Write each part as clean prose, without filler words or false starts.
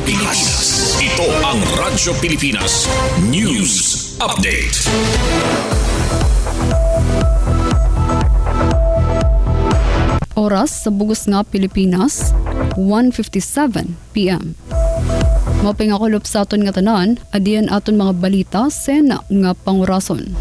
Pilipinas. Ito ang Radyo Pilipinas News Update. Oras sa bugos nga Pilipinas, 1:57 p.m. Mapingakulop sa aton nga tanan, adiyan aton mga balita sena nga pangurason.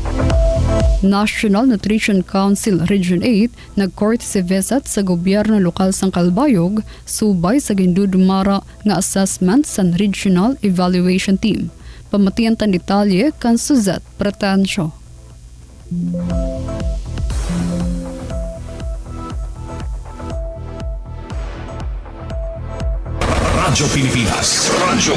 National Nutrition Council Region 8 nag-courtesy visit sa gobyerno lokal sang Calbayog subay sa gindudumara nga assessment sa Regional Evaluation Team. Pamatian tan detalye kan Suzette Pretencio. Radyo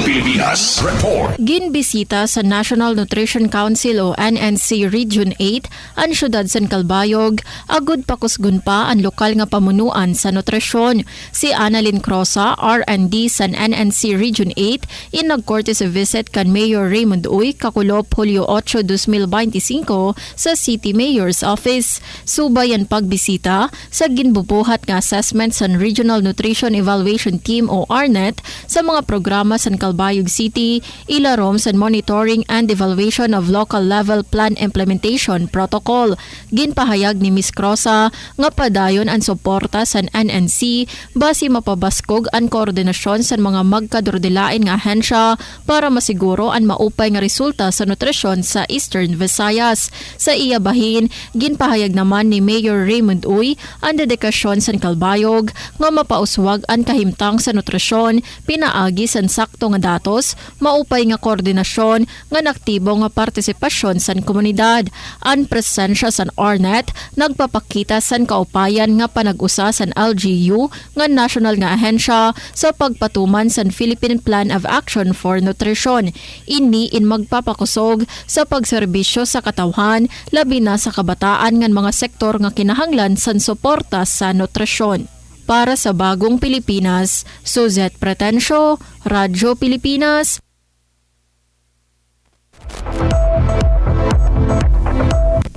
Pilipinas Report. Ginbisita sa National Nutrition Council o NNC Region 8 ang syudad san Calbayog, agud pakusgun pa ang lokal nga pamunuan sa nutrisyon. Si Annalyn Crosa, R&D sa NNC Region 8, nag-courtesy visit kan Mayor Raymond Uy kakulop Hulyo 8, 2025 sa City Mayor's Office. Subay ang pagbisita sa ginbubuhat nga assessment sa Regional Nutrition Evaluation Team o RNET sa mga programa sa Calbayog City, ilarom sa monitoring and evaluation of local level plan implementation protocol. Ginpahayag ni Ms. Crosa nga padayon ang suporta sa NNC basi mapabaskog ang koordinasyon sa mga magkadurdilain nga ahensya para masiguro ang maupay nga resulta sa nutrisyon sa Eastern Visayas. Sa iya bahin, ginpahayag naman ni Mayor Raymond Uy ang dedikasyon sa Calbayog nga mapauswag ang kahimtang sa nutrisyon, pinaagi sa sakto nga datos, maupay nga koordinasyon, nga naktibo nga partisipasyon sa komunidad. Ang presensya sa RNET nagpapakita sa kaupayan nga panag-usa sa LGU nga national nga ahensya sa pagpatuman sa Philippine Plan of Action for Nutrition. Ini magpapakusog sa pagserbisyo sa katawhan, labi na sa kabataan nga mga sektor nga kinahanglan sa suporta sa nutrisyon. Para sa Bagong Pilipinas, Suzette Pretencio, Radyo Pilipinas.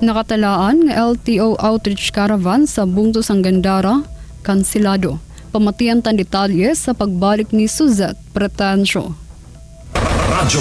Nakatalaan ng LTO Outreach Caravan sa Bungto sang Gandara, kansilado. Pamatian tan detalye sa pagbalik ni Suzette Pretencio. Radyo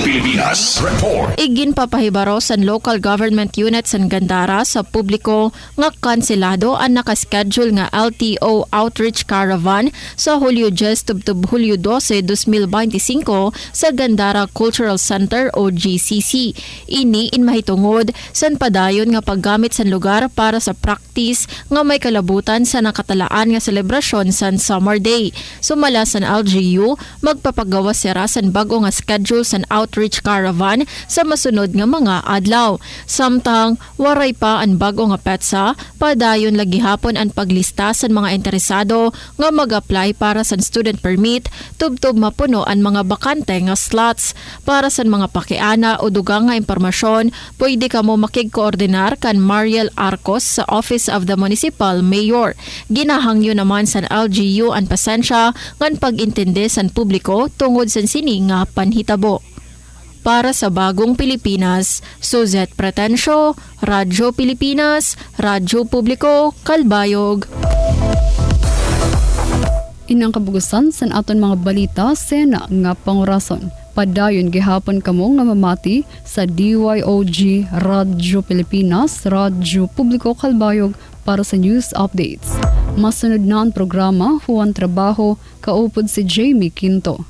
Pilipinas Report. Igin papahibaro sa local government units sa Gandara sa publiko nga kanselado ang nakaschedule nga LTO Outreach Caravan sa Hulyo 10 tub Hulyo 12, 2025 sa Gandara Cultural Center o GCC. Ini mahitungod san padayon nga paggamit sa lugar para sa practice nga may kalabutan sa nakatalaan nga selebrasyon sa Summer Day. Sumala sa LGU, magpapagawa sira sa bago nga schedule sa outreach caravan sa masunod nga mga adlaw. Samtang waray pa ang bago nga petsa, padayon lagi hapon ang paglista sa mga interesado nga mag-apply para sa student permit, tubtob mapuno ang mga bakante nga slots. Para sa mga pakiana o dugang nga impormasyon, pwede ka mo makig-koordinar kan Mariel Arcos sa Office of the Municipal Mayor. Ginahangyo naman sa LGU ang pasensya ngan pag-intindi sa publiko tungod sa sini nga panhitabo. Para sa Bagong Pilipinas, Suzette Pretencio, Radyo Pilipinas, Radyo Publiko, Calbayog. Inang kabugusan sa aton mga balita sena nga pangurason. Padayon gihapon kamo nga mamati sa DYOG Radyo Pilipinas, Radyo Publiko, Calbayog para sa news updates. Masunod na ang programa, huwag trabaho, kaupod si Jamie Quinto.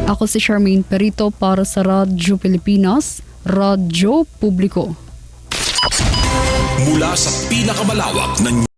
Ako si Charmaine Perito para sa Radyo Pilipinas, Radyo Publiko. Mula sa pinakamalawak na